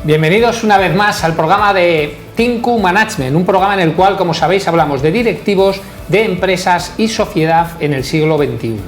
Bienvenidos una vez más al programa de Tinku Management, un programa en el cual, como sabéis, hablamos de directivos, de empresas y sociedad en el siglo XXI.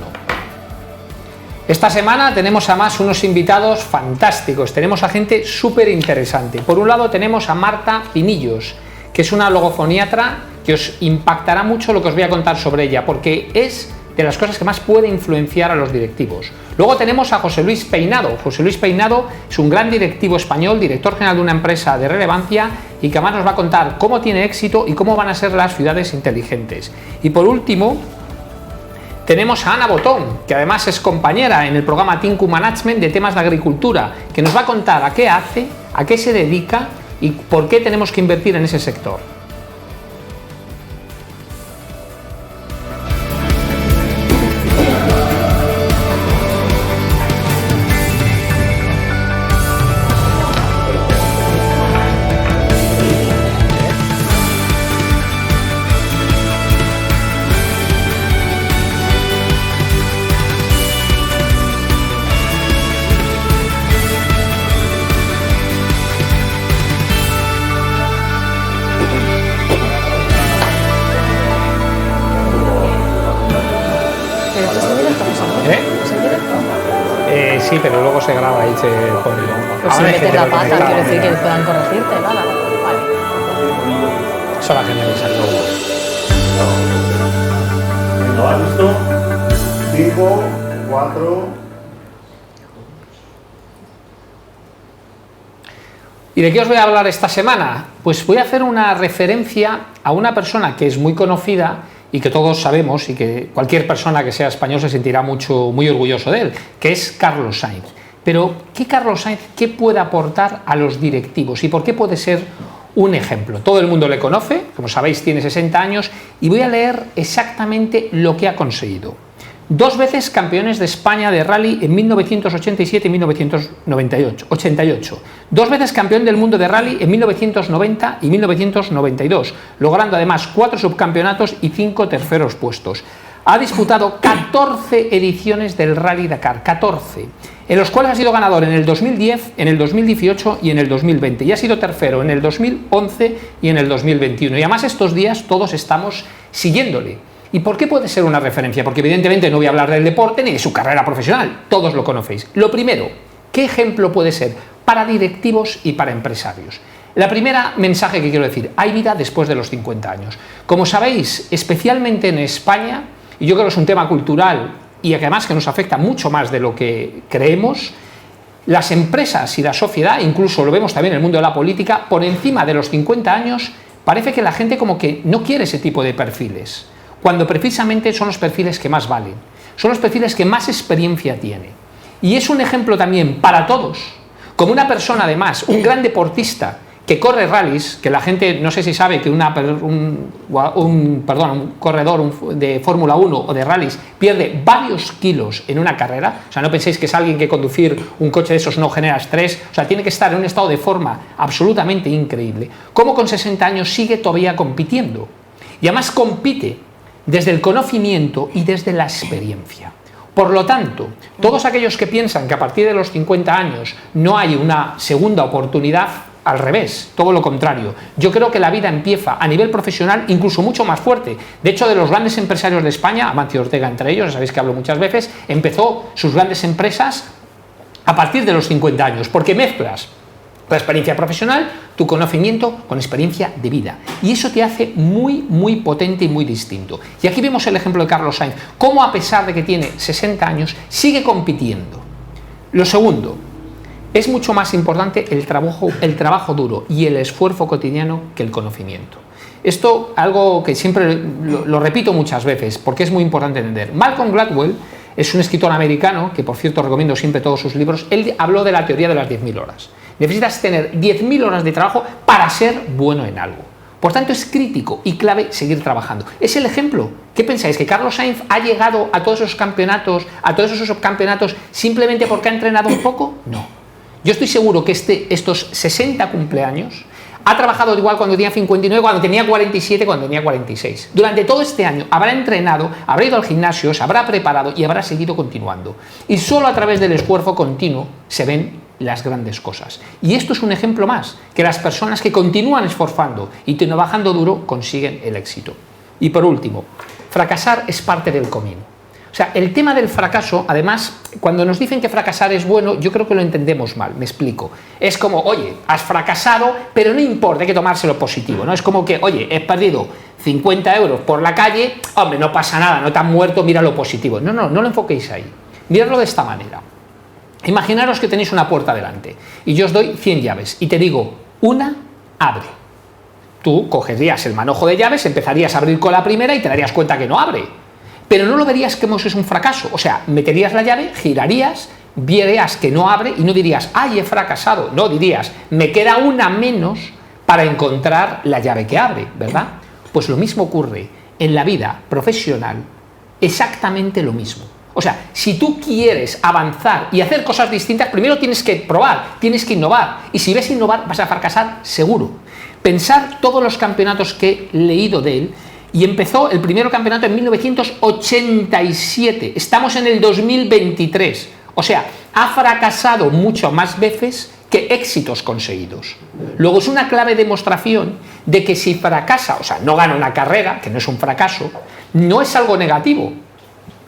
Esta semana tenemos además unos invitados fantásticos, tenemos a gente súper interesante. Por un lado tenemos a Marta Pinillos, que es una logofoniatra que os impactará mucho lo que os voy a contar sobre ella, porque es de las cosas que más puede influenciar a los directivos. Luego tenemos a José Luis Peinado. José Luis Peinado es un gran directivo español, director general de una empresa de relevancia y que además nos va a contar cómo tiene éxito y cómo van a ser las ciudades inteligentes. Y por último, tenemos a Ana Botón, que además es compañera en el programa Tinku Management de temas de agricultura, que nos va a contar a qué hace, a qué se dedica y por qué tenemos que invertir en ese sector. Sí, pero luego se graba y se pone. Pues si metes la pata, quiero decir que puedan corregirte, nada. Vale. Eso la generaliza luego. ¿Lo has visto? 5, 4. ¿Y de qué os voy a hablar esta semana? Pues voy a hacer una referencia a una persona que es muy conocida y que todos sabemos y que cualquier persona que sea español se sentirá muy orgulloso de él, que es Carlos Sainz. Pero, ¿qué Carlos Sainz qué puede aportar a los directivos y por qué puede ser un ejemplo? Todo el mundo le conoce, como sabéis tiene 60 años y voy a leer exactamente lo que ha conseguido. 2 veces campeones de España de rally en 1987 y 1988. 2 veces campeón del mundo de rally en 1990 y 1992, logrando además 4 subcampeonatos y 5 terceros puestos. Ha disputado 14 ediciones del Rally Dakar, 14, en los cuales ha sido ganador en el 2010, en el 2018 y en el 2020, y ha sido tercero en el 2011 y en el 2021. Y además estos días todos estamos siguiéndole. ¿Y por qué puede ser una referencia? Porque evidentemente no voy a hablar del deporte ni de su carrera profesional, todos lo conocéis. Lo primero, ¿qué ejemplo puede ser para directivos y para empresarios? La primera mensaje que quiero decir, hay vida después de los 50 años. Como sabéis, especialmente en España, y yo creo que es un tema cultural y además que nos afecta mucho más de lo que creemos, las empresas y la sociedad, incluso lo vemos también en el mundo de la política, por encima de los 50 años, parece que la gente como que no quiere ese tipo de perfiles, cuando precisamente son los perfiles que más valen, son los perfiles que más experiencia tienen. Y es un ejemplo también para todos, como una persona además, un gran deportista que corre rallies, que la gente no sé si sabe que un corredor de Fórmula 1 o de rallies pierde varios kilos en una carrera, o sea, no penséis que es alguien que conducir un coche de esos no genera estrés, o sea, tiene que estar en un estado de forma absolutamente increíble, como con 60 años sigue todavía compitiendo, y además compite desde el conocimiento y desde la experiencia. Por lo tanto, todos aquellos que piensan que a partir de los 50 años no hay una segunda oportunidad, al revés, todo lo contrario. Yo creo que la vida empieza a nivel profesional incluso mucho más fuerte. De hecho, de los grandes empresarios de España, Amancio Ortega entre ellos, sabéis que hablo muchas veces, empezó sus grandes empresas a partir de los 50 años, porque mezclas la experiencia profesional, tu conocimiento con experiencia de vida. Y eso te hace muy potente y muy distinto. Y aquí vemos el ejemplo de Carlos Sainz, cómo a pesar de que tiene 60 años, sigue compitiendo. Lo segundo, es mucho más importante el trabajo duro y el esfuerzo cotidiano que el conocimiento. Esto algo que siempre lo repito muchas veces, porque es muy importante entender. Malcolm Gladwell es un escritor americano, que por cierto recomiendo siempre todos sus libros. Él habló de la teoría de las 10.000 horas. Necesitas tener 10.000 horas de trabajo para ser bueno en algo. Por tanto, es crítico y clave seguir trabajando. Es el ejemplo. ¿Qué pensáis? ¿Que Carlos Sainz ha llegado a todos esos campeonatos, a todos esos subcampeonatos, simplemente porque ha entrenado un poco? No. Yo estoy seguro que estos 60 cumpleaños ha trabajado igual cuando tenía 59, cuando tenía 47, cuando tenía 46. Durante todo este año habrá entrenado, habrá ido al gimnasio, se habrá preparado y habrá seguido continuando. Y solo a través del esfuerzo continuo se ven las grandes cosas. Y esto es un ejemplo más, que las personas que continúan esforzando y trabajando duro consiguen el éxito. Y por último, fracasar es parte del camino. O sea, el tema del fracaso, además, cuando nos dicen que fracasar es bueno, yo creo que lo entendemos mal, me explico. Es como, oye, has fracasado, pero no importa, hay que tomárselo positivo, ¿no? Es como que, oye, he perdido 50 euros por la calle, hombre, no pasa nada, no te has muerto, mira lo positivo. No, no, no lo enfoquéis ahí. Miradlo de esta manera. Imaginaros que tenéis una puerta delante y yo os doy 100 llaves y te digo, una, abre. Tú cogerías el manojo de llaves, empezarías a abrir con la primera y te darías cuenta que no abre. Pero no lo verías como eso es un fracaso. O sea, meterías la llave, girarías, verías que no abre y no dirías, ¡ay, he fracasado! No, dirías, me queda una menos para encontrar la llave que abre, ¿verdad? Pues lo mismo ocurre en la vida profesional, exactamente lo mismo. O sea, si tú quieres avanzar y hacer cosas distintas, primero tienes que probar, tienes que innovar. Y si ves innovar, vas a fracasar seguro. Pensar todos los campeonatos que he leído de él, y empezó el primer campeonato en 1987. Estamos en el 2023. O sea, ha fracasado mucho más veces que éxitos conseguidos. Luego es una clave demostración de que si fracasa, o sea, no gana una carrera, que no es un fracaso, no es algo negativo.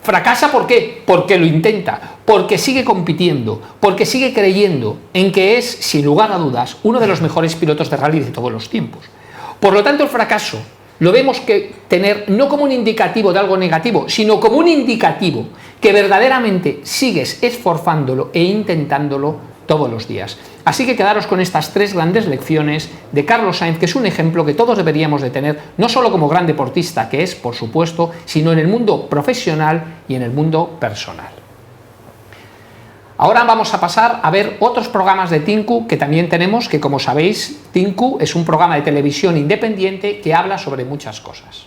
Fracasa, ¿por qué? Porque lo intenta, porque sigue compitiendo, porque sigue creyendo en que es, sin lugar a dudas, uno de los mejores pilotos de rally de todos los tiempos. Por lo tanto, el fracaso lo vemos que tener no como un indicativo de algo negativo, sino como un indicativo que verdaderamente sigues esforzándolo e intentándolo todos los días. Así que quedaros con estas 3 grandes lecciones de Carlos Sainz, que es un ejemplo que todos deberíamos de tener, no solo como gran deportista que es, por supuesto, sino en el mundo profesional y en el mundo personal. Ahora vamos a pasar a ver otros programas de Tinku que también tenemos, que como sabéis, Tinku es un programa de televisión independiente que habla sobre muchas cosas.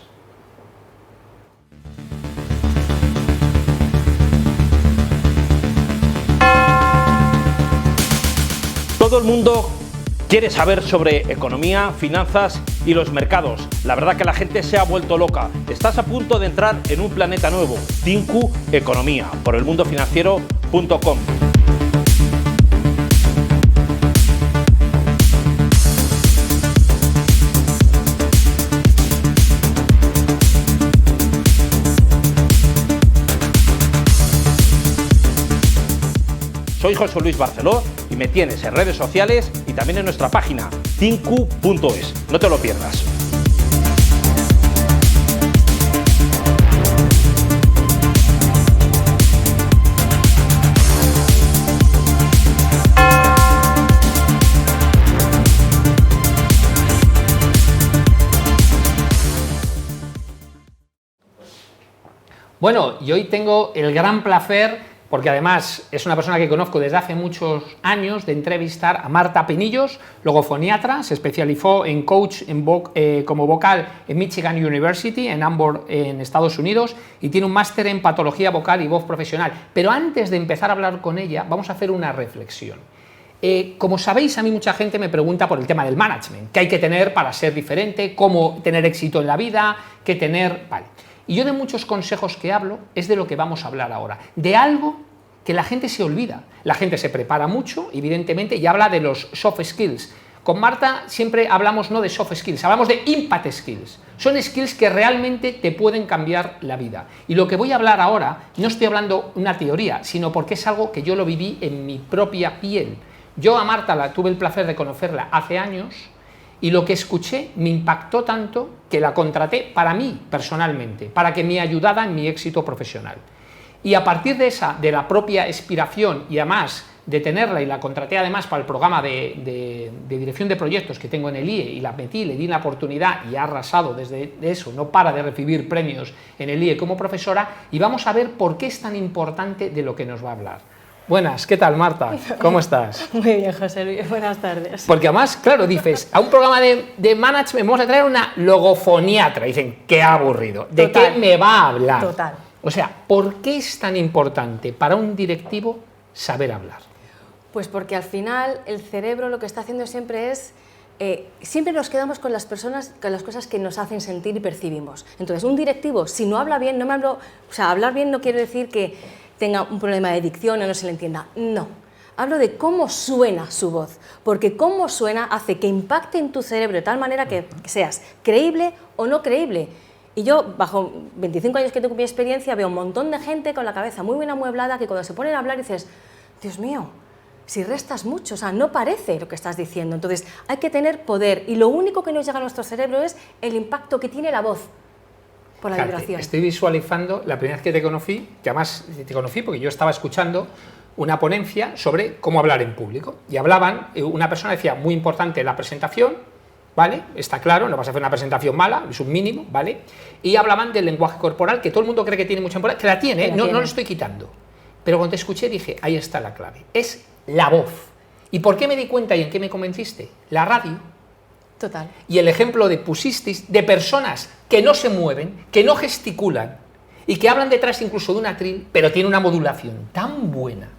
Todo el mundo quiere saber sobre economía, finanzas y los mercados. La verdad que la gente se ha vuelto loca. Estás a punto de entrar en un planeta nuevo, Tinku Economía, por elmundofinanciero.com. Soy José Luis Barceló y me tienes en redes sociales y también en nuestra página tinku.es. No te lo pierdas. Bueno, y hoy tengo el gran placer, porque además es una persona que conozco desde hace muchos años, de entrevistar a Marta Penillos, logofoniatra, se especializó en coach como vocal en Michigan University, en Ann Arbor, en Estados Unidos, y tiene un máster en patología vocal y voz profesional. Pero antes de empezar a hablar con ella, vamos a hacer una reflexión. Como sabéis, a mí mucha gente me pregunta por el tema del management, qué hay que tener para ser diferente, cómo tener éxito en la vida, qué tener... Vale. Y yo de muchos consejos que hablo es de lo que vamos a hablar ahora, de algo que la gente se olvida. La gente se prepara mucho, evidentemente, y habla de los soft skills. Con Marta siempre hablamos no de soft skills, hablamos de impact skills. Son skills que realmente te pueden cambiar la vida. Y lo que voy a hablar ahora, no estoy hablando una teoría, sino porque es algo que yo lo viví en mi propia piel. Yo a Marta tuve el placer de conocerla hace años, y lo que escuché me impactó tanto que la contraté para mí personalmente, para que me ayudara en mi éxito profesional. Y a partir de la propia inspiración y además de tenerla, y la contraté además para el programa de dirección de proyectos que tengo en el IE, y la metí, le di la oportunidad y ha arrasado desde eso, no para de recibir premios en el IE como profesora, y vamos a ver por qué es tan importante de lo que nos va a hablar. Buenas, ¿qué tal, Marta? ¿Cómo estás? Muy bien, José Luis, buenas tardes. Porque además, claro, dices, a un programa de management vamos a traer una logofoniatra. Dicen, qué aburrido. ¿De Total. qué me va a hablar? Total. O sea, ¿por qué es tan importante para un directivo saber hablar? Pues porque al final el cerebro lo que está haciendo siempre es... siempre nos quedamos con las personas, con las cosas que nos hacen sentir y percibimos. Entonces, un directivo, si no habla bien, hablar bien no quiere decir que tenga un problema de dicción o no se le entienda. No. hablo de cómo suena su voz, porque cómo suena hace que impacte en tu cerebro de tal manera que seas creíble o no creíble. Y yo, bajo 25 años que tengo mi experiencia, veo un montón de gente con la cabeza muy bien amueblada que cuando se ponen a hablar dices, Dios mío, si restas mucho, o sea, no parece lo que estás diciendo. Entonces, hay que tener poder y lo único que nos llega a nuestro cerebro es el impacto que tiene la voz por la vibración. Estoy visualizando la primera vez que te conocí, que además te conocí porque yo estaba escuchando una ponencia sobre cómo hablar en público y hablaban, una persona decía, muy importante la presentación, ¿vale? Está claro, no vas a hacer una presentación mala, es un mínimo, ¿vale? Y hablaban del lenguaje corporal, que todo el mundo cree que tiene mucha importancia, que la tiene, no lo estoy quitando. Pero cuando te escuché dije, ahí está la clave, es la voz. ¿Y por qué me di cuenta y en qué me convenciste? La radio. Total. Y el ejemplo de pusisteis de personas que no se mueven, que no gesticulan y que hablan detrás incluso de un atril, pero tiene una modulación tan buena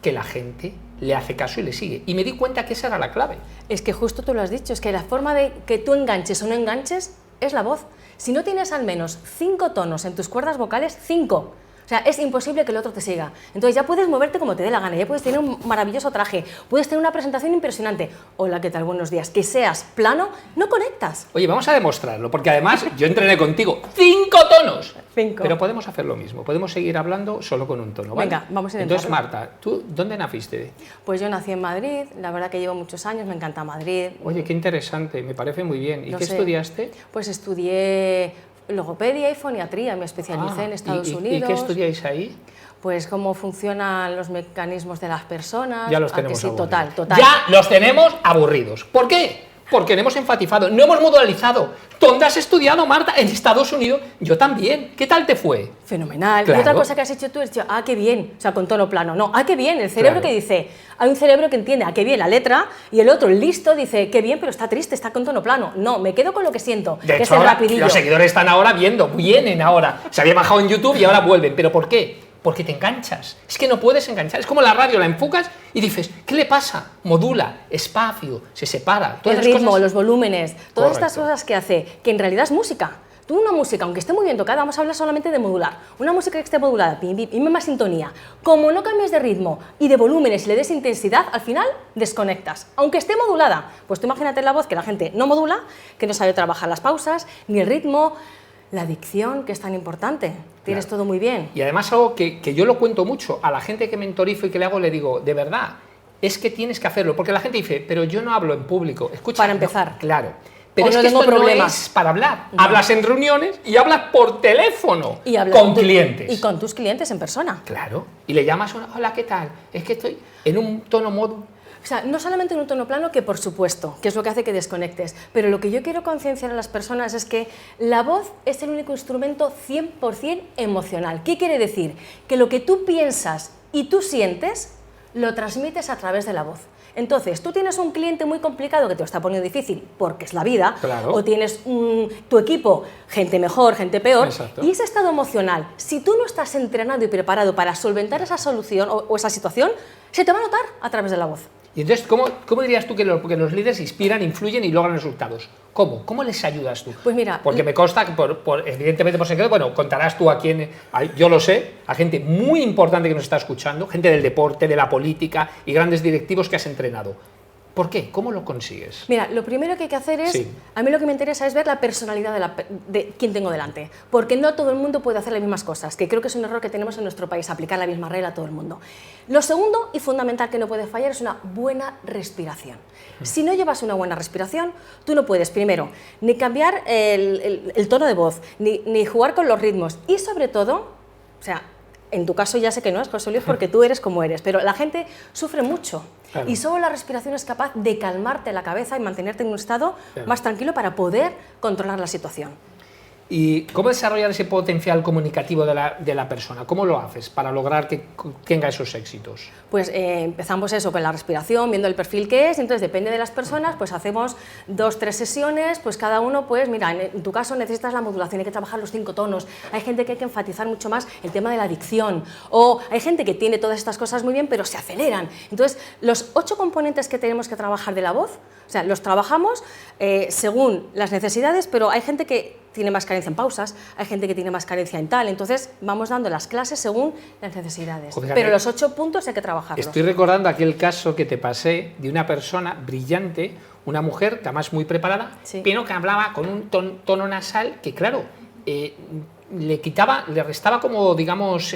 que la gente le hace caso y le sigue. Y me di cuenta que esa era la clave. Es que justo tú lo has dicho, es que la forma de que tú enganches o no enganches es la voz. Si no tienes al menos 5 tonos en tus cuerdas vocales, 5. O sea, es imposible que el otro te siga. Entonces ya puedes moverte como te dé la gana, ya puedes tener un maravilloso traje, puedes tener una presentación impresionante. Hola, ¿qué tal? Buenos días. Que seas plano, no conectas. Oye, vamos a demostrarlo, porque además yo entrené contigo 5 tonos. 5. Pero podemos hacer lo mismo, podemos seguir hablando solo con un tono, ¿vale? Venga, vamos a intentarlo. Entonces, Marta, ¿tú dónde naciste? Pues yo nací en Madrid, la verdad que llevo muchos años, me encanta Madrid. Oye, qué interesante, me parece muy bien. ¿Y No qué sé. estudiaste? Pues estudié logopedia y foniatría, me especialicé en Estados Unidos. ¿Y qué estudiáis ahí? Pues cómo funcionan los mecanismos de las personas. Ya los ¿A que tenemos sí? aburridos. Total. Ya los tenemos aburridos. ¿Por qué? Porque no hemos enfatizado, no hemos modularizado. ¿Dónde has estudiado, Marta? En Estados Unidos. Yo también. ¿Qué tal te fue? Fenomenal. Claro. Y otra cosa que has hecho tú es, qué bien, o sea, con tono plano. No, qué bien, el cerebro Claro. que dice, hay un cerebro que entiende, qué bien la letra, y el otro, listo, dice, qué bien, pero está triste, está con tono plano. No, me quedo con lo que siento, De que hecho, es el ahora, rapidillo. los seguidores están ahora vienen ahora. Se había bajado en YouTube y ahora vuelven. ¿Pero por qué? Porque te enganchas. Es que no puedes enganchar. Es como la radio, la enfocas y dices, ¿qué le pasa? Modula, espacio, se separa. Todas El las ritmo, cosas. los volúmenes, todas estas Correcto. cosas que hace, que en realidad es música. Tú una música, aunque esté muy bien tocada, vamos a hablar solamente de modular. Una música que esté modulada, pim, pim, pim, más sintonía. Como no cambies de ritmo y de volúmenes y le des intensidad, al final desconectas. Aunque esté modulada, pues tú imagínate la voz que la gente no modula, que no sabe trabajar las pausas, ni el ritmo, la dicción, que es tan importante. Tienes Claro. todo muy bien. Y además algo que yo lo cuento mucho, a la gente que mentorizo y que le hago, le digo, de verdad, es que tienes que hacerlo, porque la gente dice, pero yo no hablo en público. Escucha, Para no, empezar. claro. Pero O es no que tengo esto problemas. no es para hablar. No. Hablas en reuniones y hablas por teléfono Y hablas con clientes. Y con tus clientes en persona. Claro. Y le llamas, hola, ¿qué tal? Es que estoy en un tono modo. O sea, no solamente en un tono plano, que por supuesto, que es lo que hace que desconectes, pero lo que yo quiero concienciar a las personas es que la voz es el único instrumento 100% emocional. ¿Qué quiere decir? Que lo que tú piensas y tú sientes, lo transmites a través de la voz. Entonces, tú tienes un cliente muy complicado que te lo está poniendo difícil porque es la vida, Claro. o tienes tu equipo, gente mejor, gente peor, Exacto. y ese estado emocional, si tú no estás entrenado y preparado para solventar esa solución o esa situación, se te va a notar a través de la voz. Y entonces, ¿cómo dirías tú que los líderes inspiran, influyen y logran resultados? ¿Cómo? ¿Cómo les ayudas tú? Pues mira, Porque me consta que, evidentemente por secreto, bueno, contarás tú a quién, yo lo sé, a gente muy importante que nos está escuchando, gente del deporte, de la política y grandes directivos que has entrenado. ¿Por qué? ¿Cómo lo consigues? Mira, lo primero que hay que hacer es, Sí. a mí lo que me interesa es ver la personalidad de quien tengo delante, porque no todo el mundo puede hacer las mismas cosas, que creo que es un error que tenemos en nuestro país, aplicar la misma regla a todo el mundo. Lo segundo y fundamental que no puede fallar es una buena respiración. Si no llevas una buena respiración, tú no puedes, primero, ni cambiar el tono de voz, ni jugar con los ritmos y sobre todo, o sea, en tu caso ya sé que no es, José Luis, porque tú eres como eres, pero la gente sufre mucho. Claro. Y solo la respiración es capaz de calmarte la cabeza y mantenerte en un estado Claro. más tranquilo para poder controlar la situación. ¿Y cómo desarrollar ese potencial comunicativo de la persona? ¿Cómo lo haces para lograr que tenga esos éxitos? Pues empezamos eso con la respiración, viendo el perfil que es, entonces depende de las personas, pues hacemos 2 o 3 sesiones, pues cada uno, pues mira, en tu caso necesitas la modulación, hay que trabajar los 5 tonos, hay gente que hay que enfatizar mucho más el tema de la dicción, o hay gente que tiene todas estas cosas muy bien, pero se aceleran. Entonces, los 8 componentes que tenemos que trabajar de la voz, o sea, los trabajamos según las necesidades, pero hay gente que tiene más carencia en pausas, hay gente que tiene más carencia en tal, entonces vamos dando las clases según las necesidades. Joder, pero los 8 puntos hay que trabajarlos. Estoy recordando aquel caso que te pasé de una persona brillante, una mujer que además muy preparada, Sí. pero que hablaba con un tono nasal que, claro, le restaba como, digamos,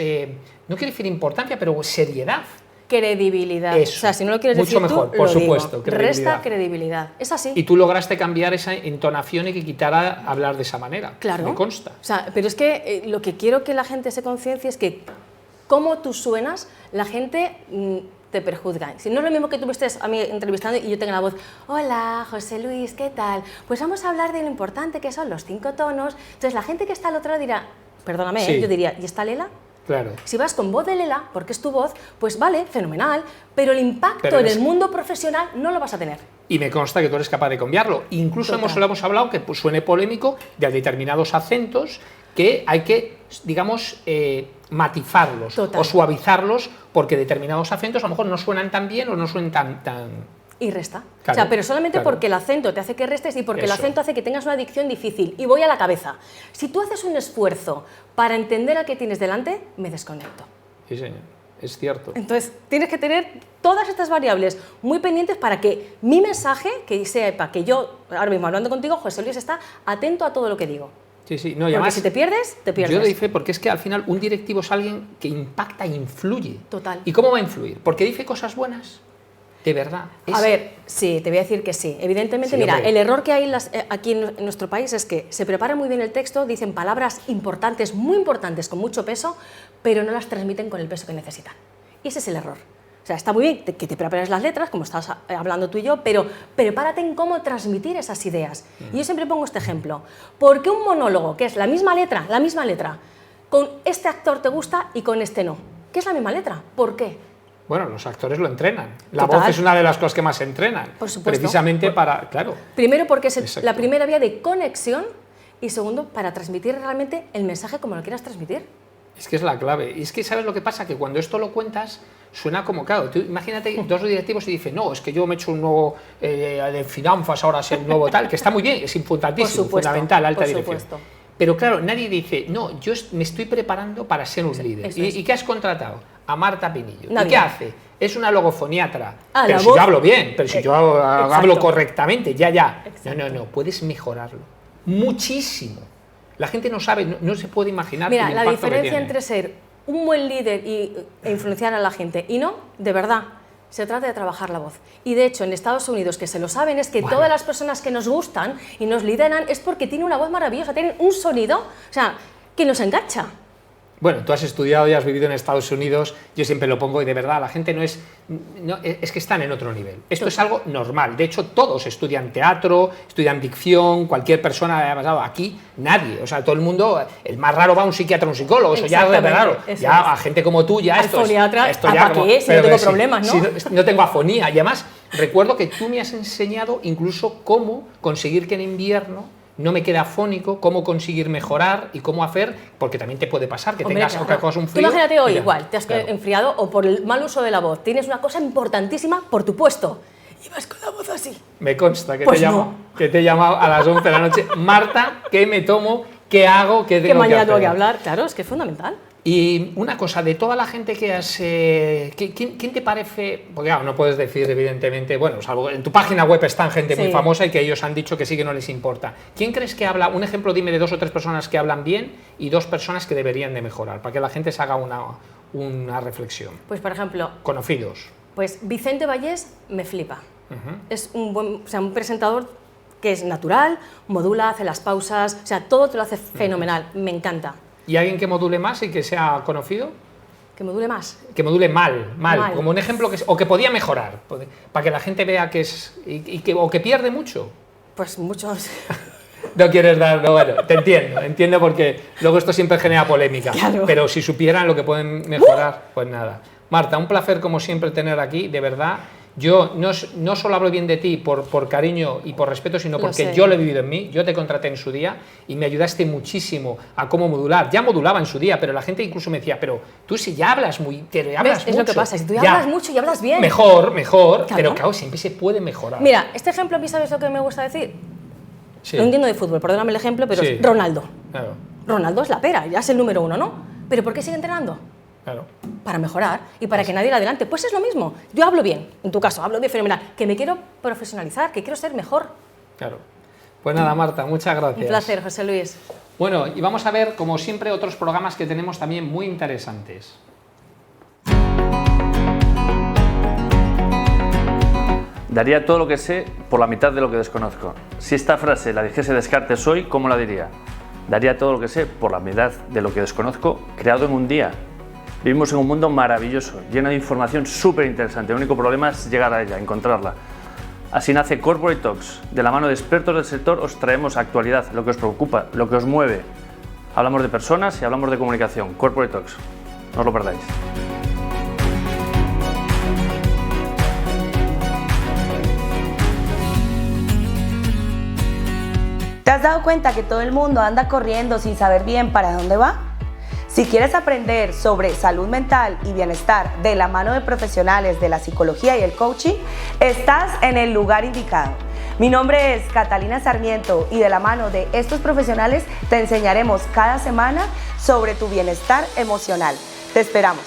no quiero decir importancia, pero seriedad. Credibilidad. Eso. O sea, si no lo quieres Mucho decir mejor, tú, por lo supuesto, digo. credibilidad. Resta credibilidad. Es así. Y tú lograste cambiar esa entonación y que quitara hablar de esa manera. Claro. Me consta. O sea, pero es que lo que quiero que la gente se conciencie es que cómo tú suenas, la gente te perjuzga. Si no es lo mismo que tú me estés a mí entrevistando y yo tenga la voz, hola, José Luis, ¿qué tal? Pues vamos a hablar de lo importante que son los 5 tonos. Entonces la gente que está al otro lado dirá, perdóname, Sí. yo diría, ¿y está Lela? Claro. Si vas con voz de Lela, porque es tu voz, pues vale, fenomenal, pero el impacto Pero en es- el mundo profesional no lo vas a tener. Y me consta que tú eres capaz de cambiarlo. Incluso Total. lo hemos hablado, que pues, suene polémico, de determinados acentos que hay que, digamos, matizarlos Total. o suavizarlos, porque determinados acentos a lo mejor no suenan tan bien o no suenan tan... Y resta. Claro, o sea, pero solamente claro. porque el acento te hace que restes y porque el Eso. acento hace que tengas una dicción difícil. Y voy a la cabeza. Si tú haces un esfuerzo para entender al que tienes delante, me desconecto. Sí, señor. Es cierto. Entonces, tienes que tener todas estas variables muy pendientes para que mi mensaje, que sepa que yo, ahora mismo hablando contigo, José Luis está atento a todo lo que digo. Sí, sí. No, y Porque además, si te pierdes, te pierdes. yo le dije, porque es que al final un directivo es alguien que impacta e influye. Total. ¿Y cómo va a influir? ¿Porque dice cosas buenas? De verdad. A ver, sí, te voy a decir que sí. Evidentemente, Sí, mira, hombre. el error que hay aquí en nuestro país es que se prepara muy bien el texto, dicen palabras importantes, muy importantes, con mucho peso, pero no las transmiten con el peso que necesitan. Y ese es el error. O sea, está muy bien que te prepares las letras, como estás hablando tú y yo, pero prepárate en cómo transmitir esas ideas. Y yo siempre pongo este ejemplo. ¿Por qué un monólogo, que es la misma letra, con este actor te gusta y con este no? ¿Qué es la misma letra? ¿Por qué? Bueno, los actores lo entrenan. La Total. voz es una de las cosas que más se entrenan. Por supuesto. Precisamente para, claro. Primero porque es Exacto. la primera vía de conexión y segundo para transmitir realmente el mensaje como lo quieras transmitir. Es que es la clave. Y es que, ¿sabes lo que pasa? Que cuando esto lo cuentas, suena como, claro, tú imagínate dos directivos y dicen, no, es que yo me he hecho un nuevo de finanzas, ahora es el nuevo tal, que está muy bien, es importantísimo, Por supuesto, fundamental, alta por dirección. supuesto. Pero claro, nadie dice, no, yo me estoy preparando para ser un líder. eso es. ¿Y qué has contratado? A Marta Pinillo. Nadie. ¿Y qué hace? Es una logofoniatra. Ah, pero la si voz. yo hablo bien, pero si yo hablo Exacto. correctamente, ya. Exacto. No, puedes mejorarlo. Muchísimo. La gente no sabe, no se puede imaginar Mira, el la impacto que diferencia tiene. entre ser un buen líder e influenciar a la gente y no, de verdad, se trata de trabajar la voz. Y de hecho, en Estados Unidos, que se lo saben, es que Bueno. todas las personas que nos gustan y nos lideran es porque tienen una voz maravillosa, tienen un sonido, o sea, que nos engancha. Bueno, tú has estudiado y has vivido en Estados Unidos, yo siempre lo pongo y de verdad la gente es que están en otro nivel. Esto es algo normal. De hecho, todos estudian teatro, estudian dicción, cualquier persona ha pasado aquí, nadie. O sea, todo el mundo, el más raro va a un psiquiatra, a un psicólogo, eso ya es Exactamente, raro. eso Ya es. a gente como tú, ya Al esto es. foniatra, Esto ¿a ya pa' como- qué? Si pero no tengo sí, problemas, ¿no? sí, no tengo afonía. Y además, recuerdo que tú me has enseñado incluso cómo conseguir que en invierno no me quede afónico, cómo conseguir mejorar y cómo hacer, porque también te puede pasar que Hombre, tengas claro. o que cojas un Tú frío. imagínate hoy mira, igual, te has claro. enfriado o por el mal uso de la voz, tienes una cosa importantísima por tu puesto y vas con la voz así. Me consta que, Pues te he llamado a las 11 de la noche. Marta, ¿qué me tomo? ¿Qué hago? ¿Qué tengo Que mañana hacer? tengo que hablar, claro, es que es fundamental. Y una cosa, de toda la gente que has... ¿quién te parece? Porque claro, no puedes decir, evidentemente, bueno, salvo en tu página web están gente muy Sí. famosa y que ellos han dicho que sí, que no les importa. ¿Quién crees que habla? Un ejemplo, dime de 2 o 3 personas que hablan bien y 2 personas que deberían de mejorar, para que la gente se haga una reflexión. Pues por ejemplo, Conocidos. pues Vicente Vallés me flipa. Es un buen, o sea, un presentador que es natural, modula, hace las pausas, o sea, todo te lo hace fenomenal, me encanta. ¿Y alguien que module más y que sea conocido? Que module más. Que module mal, Mal. como un ejemplo o que podía mejorar, para que la gente vea que es o que pierde mucho. Pues muchos. No quieres dar, no, bueno, te entiendo porque luego esto siempre genera polémica, Claro. pero si supieran lo que pueden mejorar, pues nada. Marta, un placer como siempre tener aquí, de verdad. Yo no solo hablo bien de ti por cariño y por respeto, sino Lo porque sé. yo lo he vivido en mí, yo te contraté en su día y me ayudaste muchísimo a cómo modular. Ya modulaba en su día, pero la gente incluso me decía, pero tú si ya hablas ¿Ves? mucho. Es lo que pasa, si tú ya hablas mucho y hablas bien. Mejor, Claro. pero claro, siempre se puede mejorar. Mira, este ejemplo a mí, ¿sabes lo que me gusta decir? Sí. No entiendo de fútbol, perdóname el ejemplo, pero Sí. es Ronaldo. Claro, Ronaldo es la pera, ya es el número 1, ¿no? ¿Pero por qué sigue entrenando? claro. Para mejorar y para que nadie le adelante. Pues es lo mismo. Yo hablo bien, en tu caso, hablo bien fenomenal. Que me quiero profesionalizar, que quiero ser mejor. Claro. Pues nada, Marta, muchas gracias. Un placer, José Luis. Bueno, y vamos a ver, como siempre, otros programas que tenemos también muy interesantes. Daría todo lo que sé por la mitad de lo que desconozco. Si esta frase la dijese Descartes hoy, ¿cómo la diría? Daría todo lo que sé por la mitad de lo que desconozco, creado en un día. Vivimos en un mundo maravilloso, lleno de información súper interesante. El único problema es llegar a ella, encontrarla. Así nace Corporate Talks. De la mano de expertos del sector os traemos actualidad, lo que os preocupa, lo que os mueve. Hablamos de personas y hablamos de comunicación. Corporate Talks. No os lo perdáis. ¿Te has dado cuenta que todo el mundo anda corriendo sin saber bien para dónde va? Si quieres aprender sobre salud mental y bienestar de la mano de profesionales de la psicología y el coaching, estás en el lugar indicado. Mi nombre es Catalina Sarmiento y de la mano de estos profesionales te enseñaremos cada semana sobre tu bienestar emocional. Te esperamos.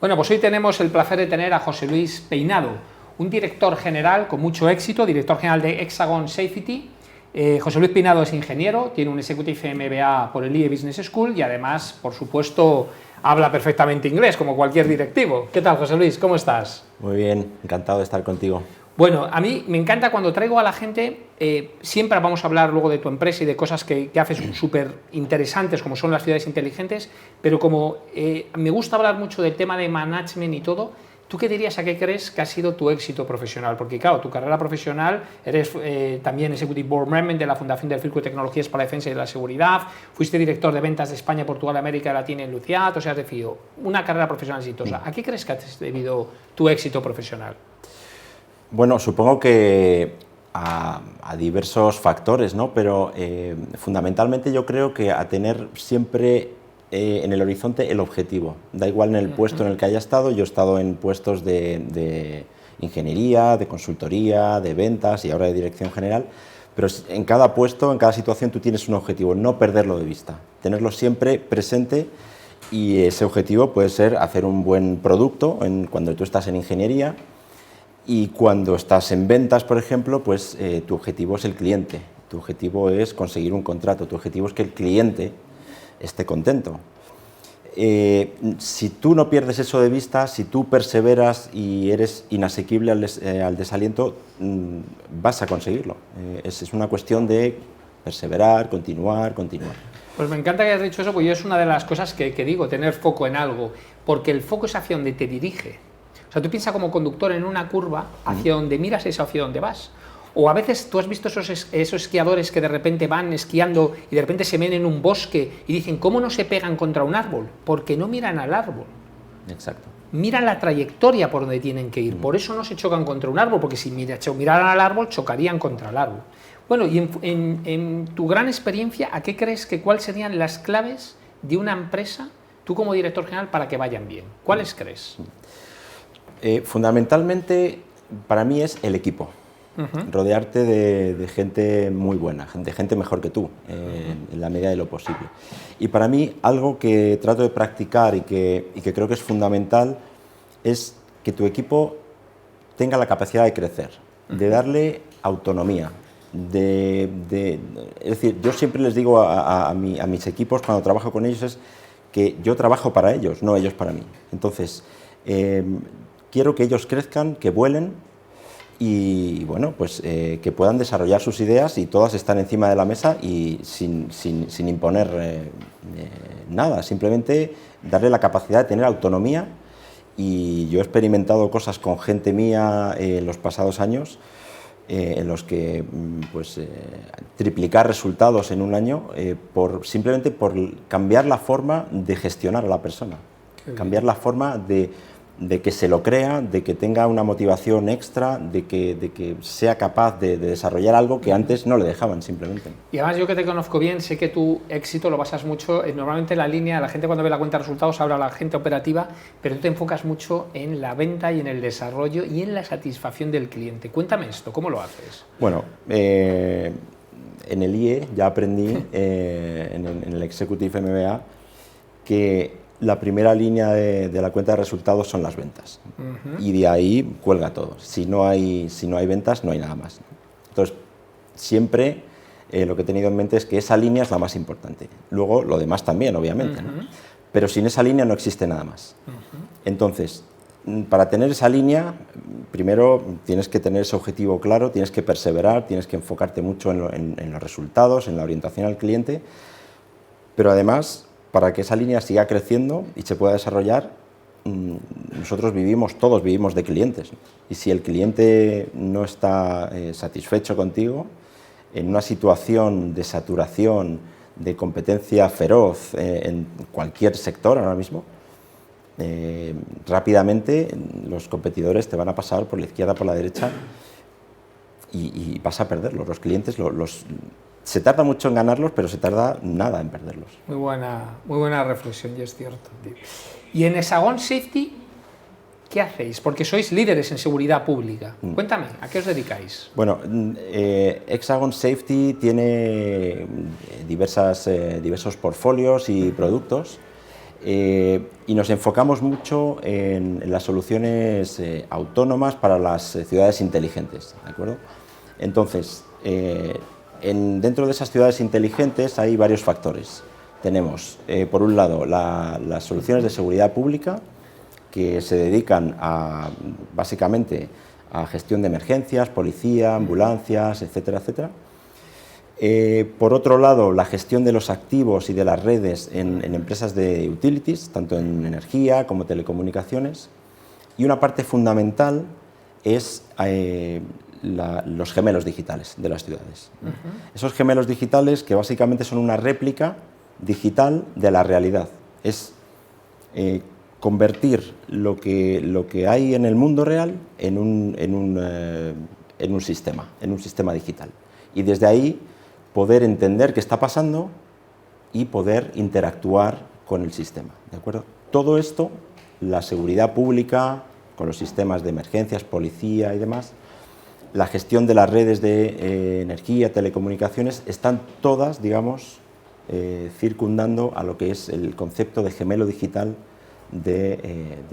Bueno, pues hoy tenemos el placer de tener a José Luis Peinado, un director general con mucho éxito, director general de Hexagon Safety. José Luis Peinado es ingeniero, tiene un Executive MBA por el IE Business School y además, por supuesto, habla perfectamente inglés, como cualquier directivo. ¿Qué tal, José Luis? ¿Cómo estás? Muy bien, encantado de estar contigo. Bueno, a mí me encanta cuando traigo a la gente, siempre vamos a hablar luego de tu empresa y de cosas que haces súper interesantes, como son las ciudades inteligentes, pero como me gusta hablar mucho del tema de management y todo, ¿tú qué dirías, a qué crees que ha sido tu éxito profesional? Porque claro, tu carrera profesional, eres también Executive Board Member de la Fundación del Círculo de Tecnologías para la Defensa y la Seguridad, fuiste director de ventas de España, Portugal, América Latina en Luciat, o sea, has decidido una carrera profesional exitosa. ¿A qué crees que ha debido tu éxito profesional? Bueno, supongo que a diversos factores, ¿no? Pero fundamentalmente yo creo que a tener siempre en el horizonte el objetivo. Da igual en el puesto en el que haya estado, yo he estado en puestos de ingeniería, de consultoría, de ventas y ahora de dirección general, pero en cada puesto, en cada situación tú tienes un objetivo, no perderlo de vista, tenerlo siempre presente y ese objetivo puede ser hacer un buen producto cuando tú estás en ingeniería. Y cuando estás en ventas, por ejemplo, pues tu objetivo es el cliente, tu objetivo es conseguir un contrato, tu objetivo es que el cliente esté contento. Si tú no pierdes eso de vista, si tú perseveras y eres inasequible al desaliento, vas a conseguirlo. Es una cuestión de perseverar, continuar. Pues me encanta que hayas dicho eso, porque yo es una de las cosas que digo, tener foco en algo, porque el foco es hacia donde te dirige. O sea, tú piensas como conductor en una curva, hacia donde miras es hacia donde vas. O a veces tú has visto esos esquiadores que de repente van esquiando y de repente se ven en un bosque y dicen, ¿cómo no se pegan contra un árbol? Porque no miran al árbol. Exacto. Miran la trayectoria por donde tienen que ir. Por eso no se chocan contra un árbol, porque si miraran al árbol, chocarían contra el árbol. Bueno, y en tu gran experiencia, ¿a qué crees que cuáles serían las claves de una empresa, tú como director general, para que vayan bien? ¿Cuáles crees? Fundamentalmente, para mí es el equipo. Rodearte de gente muy buena, de gente mejor que tú, en la medida de lo posible. Y para mí, algo que trato de practicar y que creo que es fundamental es que tu equipo tenga la capacidad de crecer, de darle autonomía. Es decir, yo siempre les digo a mis equipos cuando trabajo con ellos es que yo trabajo para ellos, no ellos para mí. Entonces, quiero que ellos crezcan, que vuelen y bueno, pues que puedan desarrollar sus ideas y todas están encima de la mesa y sin imponer nada, simplemente darle la capacidad de tener autonomía. Y yo he experimentado cosas con gente mía en los pasados años en los que pues, triplicar resultados en un año simplemente por cambiar la forma de gestionar a la persona, cambiar la forma de que se lo crea, de que tenga una motivación extra, de que sea capaz de desarrollar algo que antes no le dejaban simplemente. Y además yo que te conozco bien, sé que tu éxito lo basas mucho, normalmente en la línea, la gente cuando ve la cuenta de resultados habla de la gente operativa, pero tú te enfocas mucho en la venta y en el desarrollo y en la satisfacción del cliente. Cuéntame esto, ¿cómo lo haces? Bueno, en el IE ya aprendí, en el Executive MBA, que la primera línea de la cuenta de resultados son las ventas. Y de ahí cuelga todo. Si no hay ventas, no hay nada más. Entonces, siempre lo que he tenido en mente es que esa línea es la más importante. Luego, lo demás también, obviamente, ¿no? Pero sin esa línea no existe nada más. Entonces, para tener esa línea, primero tienes que tener ese objetivo claro, tienes que perseverar, tienes que enfocarte mucho en los resultados, en la orientación al cliente, pero además, para que esa línea siga creciendo y se pueda desarrollar, nosotros todos vivimos de clientes, ¿no? Y si el cliente no está satisfecho contigo, en una situación de saturación, de competencia feroz en cualquier sector ahora mismo, rápidamente los competidores te van a pasar por la izquierda, por la derecha y vas a perderlos. Los clientes se tarda mucho en ganarlos, pero se tarda nada en perderlos. Muy buena reflexión, y es cierto, tío. Y en Hexagon Safety, ¿qué hacéis? Porque sois líderes en seguridad pública. Cuéntame, ¿a qué os dedicáis? Bueno, Hexagon Safety tiene diversos portfolios y productos y nos enfocamos mucho en las soluciones autónomas para las ciudades inteligentes, ¿de acuerdo? Entonces, dentro de esas ciudades inteligentes hay varios factores. Tenemos, por un lado, las soluciones de seguridad pública, que se dedican básicamente a gestión de emergencias, policía, ambulancias, etcétera, etcétera. Por otro lado, la gestión de los activos y de las redes en empresas de utilities, tanto en energía como telecomunicaciones. Y una parte fundamental es los gemelos digitales de las ciudades. Esos gemelos digitales que básicamente son una réplica digital de la realidad. Es convertir lo que hay en el mundo real en un sistema digital. Y desde ahí poder entender qué está pasando y poder interactuar con el sistema, ¿de acuerdo? Todo esto, la seguridad pública, con los sistemas de emergencias, policía y demás, la gestión de las redes de energía, telecomunicaciones, están todas, digamos, circundando a lo que es el concepto de gemelo digital de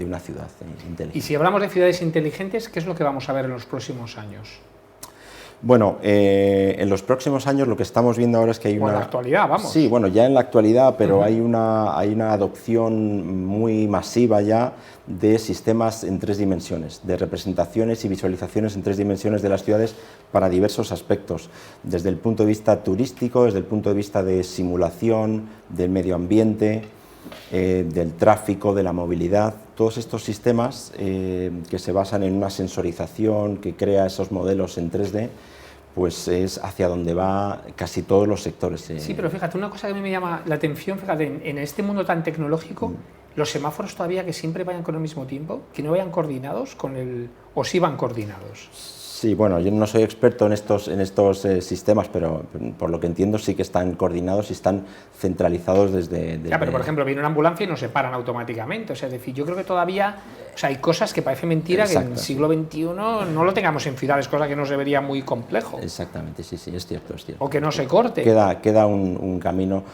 una ciudad inteligente. Y si hablamos de ciudades inteligentes, ¿qué es lo que vamos a ver en los próximos años? Bueno, en los próximos años lo que estamos viendo ahora es que hay en la actualidad, vamos. Sí, bueno, ya en la actualidad, pero hay una adopción muy masiva ya de sistemas en 3 dimensiones, de representaciones y visualizaciones en 3 dimensiones de las ciudades para diversos aspectos, desde el punto de vista turístico, desde el punto de vista de simulación, del medio ambiente, del tráfico, de la movilidad. Todos estos sistemas que se basan en una sensorización que crea esos modelos en 3D, pues es hacia donde va casi todos los sectores. Sí, pero fíjate, una cosa que a mí me llama la atención, fíjate, en este mundo tan tecnológico, los semáforos todavía que siempre vayan con el mismo tiempo, que no vayan coordinados o sí van coordinados. Sí, bueno, yo no soy experto en estos sistemas, pero por lo que entiendo sí que están coordinados y están centralizados desde... Ya, pero por ejemplo, viene una ambulancia y no se paran automáticamente, o sea, es decir, yo creo que todavía hay cosas que parece mentira. Exacto. Que en el siglo XXI no lo tengamos en ciudades, cosa que no se vería muy complejo. Exactamente, sí, es cierto. O que no se corte. Queda un camino,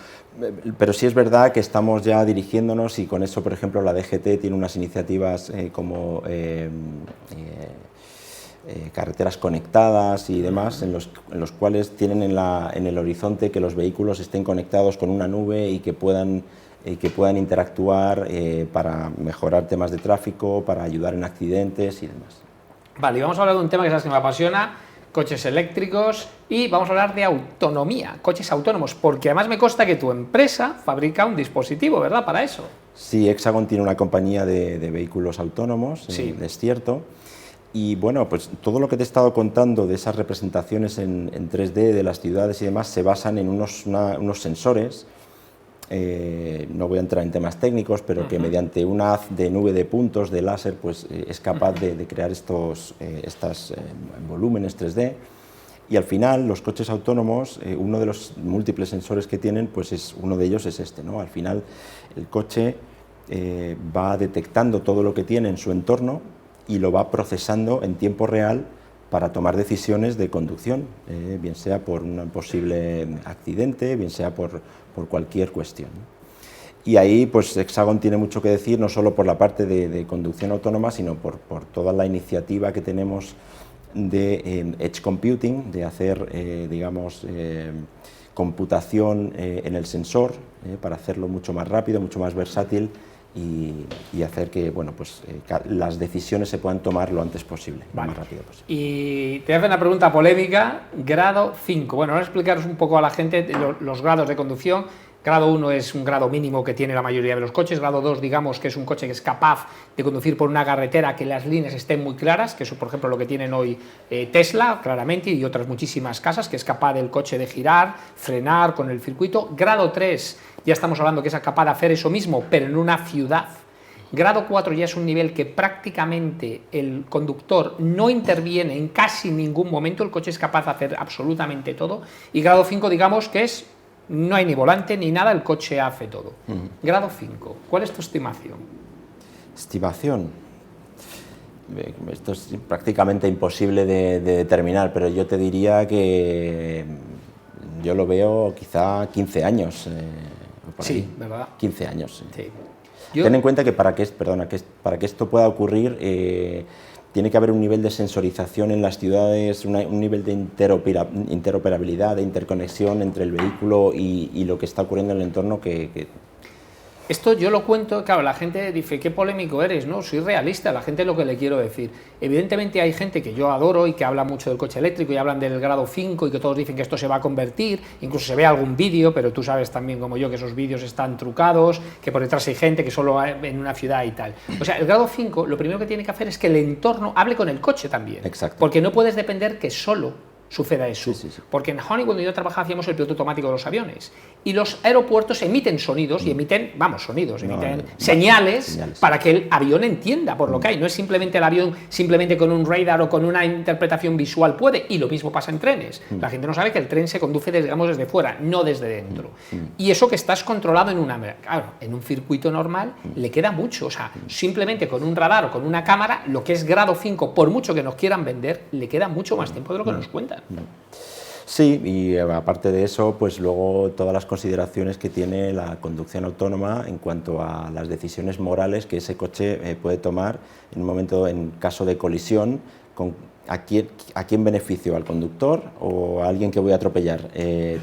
pero sí es verdad que estamos ya dirigiéndonos y con eso, por ejemplo, la DGT tiene unas iniciativas como... carreteras conectadas y demás, en los cuales tienen en el horizonte que los vehículos estén conectados con una nube y que puedan que puedan interactuar para mejorar temas de tráfico, para ayudar en accidentes y demás. Vale, y vamos a hablar de un tema que sabes que me apasiona, coches eléctricos, y vamos a hablar de autonomía, coches autónomos, porque además me consta que tu empresa fabrica un dispositivo, ¿verdad?, para eso. Sí, Hexagon tiene una compañía de vehículos autónomos Sí. en el desierto. Y bueno, pues todo lo que te he estado contando de esas representaciones en 3D de las ciudades y demás se basan en unos sensores, no voy a entrar en temas técnicos, pero que mediante una haz de nube de puntos de láser pues es capaz de crear estos volúmenes 3D. Y al final los coches autónomos, uno de los múltiples sensores que tienen, pues uno de ellos es este, ¿no? Al final el coche va detectando todo lo que tiene en su entorno y lo va procesando en tiempo real para tomar decisiones de conducción, bien sea por un posible accidente, bien sea por cualquier cuestión. Y ahí pues Hexagon tiene mucho que decir, no solo por la parte de conducción autónoma, sino por toda la iniciativa que tenemos de Edge Computing, de hacer, digamos, computación en el sensor, para hacerlo mucho más rápido, mucho más versátil, y hacer que bueno, pues, las decisiones se puedan tomar lo antes posible, Vale. lo más rápido posible. Y te hace una pregunta polémica, grado 5. Bueno, ahora explicaros un poco a la gente los grados de conducción. Grado 1 es un grado mínimo que tiene la mayoría de los coches. Grado 2, digamos, que es un coche que es capaz de conducir por una carretera que las líneas estén muy claras, que eso, por ejemplo, lo que tienen hoy Tesla, claramente, y otras muchísimas casas, que es capaz del coche de girar, frenar con el circuito. Grado 3, ya estamos hablando que es capaz de hacer eso mismo, pero en una ciudad. Grado 4 ya es un nivel que prácticamente el conductor no interviene en casi ningún momento, el coche es capaz de hacer absolutamente todo. Y grado 5, digamos, que es no hay ni volante ni nada, el coche hace todo. Grado 5, ¿cuál es tu estimación? Estimación. Esto es prácticamente imposible de determinar, pero yo te diría que yo lo veo quizá 15 años. Por Sí, ahí. ¿verdad? 15 años. Sí. Sí. Ten en cuenta que para que esto pueda ocurrir, tiene que haber un nivel de sensorización en las ciudades, un nivel de interoperabilidad, de interconexión entre el vehículo y lo que está ocurriendo en el entorno que Esto yo lo cuento, claro, la gente dice, qué polémico eres, ¿no? Soy realista, la gente es lo que le quiero decir. Evidentemente hay gente que yo adoro y que habla mucho del coche eléctrico y hablan del grado 5 y que todos dicen que esto se va a convertir, incluso se ve algún vídeo, pero tú sabes también como yo que esos vídeos están trucados, que por detrás hay gente que solo va en una ciudad y tal. O sea, el grado 5 lo primero que tiene que hacer es que el entorno hable con el coche también. Exacto. Porque no puedes depender que solo suceda eso. Sí, sí, sí. Porque en Honey, cuando yo trabajaba, hacíamos el piloto automático de los aviones y los aeropuertos emiten sonidos y emiten señales para que el avión entienda por lo que hay. No es simplemente el avión, simplemente con un radar o con una interpretación visual puede, y lo mismo pasa en trenes. La gente no sabe que el tren se conduce, digamos, desde fuera, no desde dentro. Y eso que estás controlado en un circuito normal le queda mucho. O sea, simplemente con un radar o con una cámara, lo que es grado 5, por mucho que nos quieran vender, le queda mucho más tiempo de lo que nos cuentan. Sí, y aparte de eso, pues luego todas las consideraciones que tiene la conducción autónoma en cuanto a las decisiones morales que ese coche puede tomar en un momento, en caso de colisión, ¿a quién beneficio? ¿Al conductor o a alguien que voy a atropellar?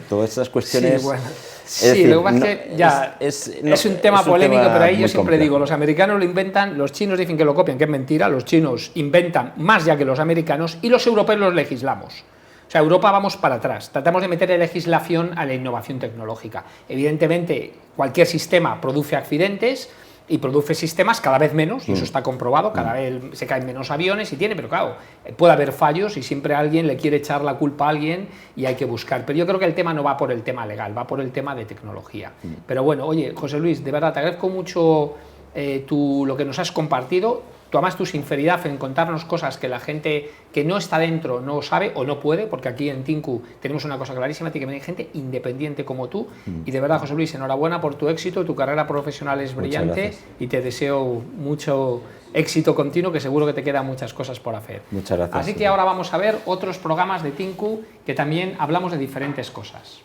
Todas esas cuestiones... Sí, bueno. Es decir, lo que pasa es que ya es un tema polémico, pero ahí yo siempre digo, los americanos lo inventan, los chinos dicen que lo copian, que es mentira, los chinos inventan más ya que los americanos y los europeos los legislamos. O sea, Europa vamos para atrás, tratamos de meter legislación a la innovación tecnológica. Evidentemente, cualquier sistema produce accidentes y produce sistemas cada vez menos, y eso está comprobado, cada vez se caen menos aviones y pero claro, puede haber fallos y siempre alguien le quiere echar la culpa a alguien y hay que buscar. Pero yo creo que el tema no va por el tema legal, va por el tema de tecnología. Pero bueno, oye, José Luis, de verdad te agradezco mucho lo que nos has compartido. Además, tu sinceridad en contarnos cosas que la gente que no está dentro no sabe o no puede, porque aquí en Tinku tenemos una cosa clarísima, tiene que venir gente independiente como tú. Y de verdad, José Luis, enhorabuena por tu éxito, tu carrera profesional es brillante y te deseo mucho éxito continuo, que seguro que te quedan muchas cosas por hacer. Muchas gracias. Así que ahora vamos a ver otros programas de Tinku que también hablamos de diferentes cosas.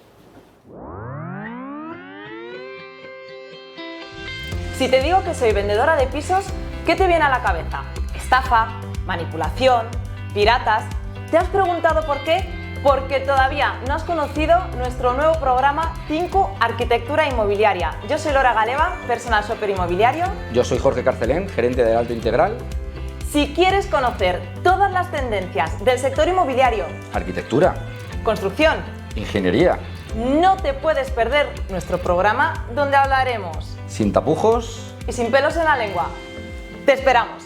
Si te digo que soy vendedora de pisos, ¿qué te viene a la cabeza? ¿Estafa? ¿Manipulación? ¿Piratas? ¿Te has preguntado por qué? Porque todavía no has conocido nuestro nuevo programa Tinku Arquitectura Inmobiliaria. Yo soy Laura Galeva, personal shopper inmobiliario. Yo soy Jorge Carcelén, gerente del Alto Integral. Si quieres conocer todas las tendencias del sector inmobiliario, Arquitectura, construcción, ingeniería, no te puedes perder nuestro programa donde hablaremos sin tapujos y sin pelos en la lengua. ¡Te esperamos!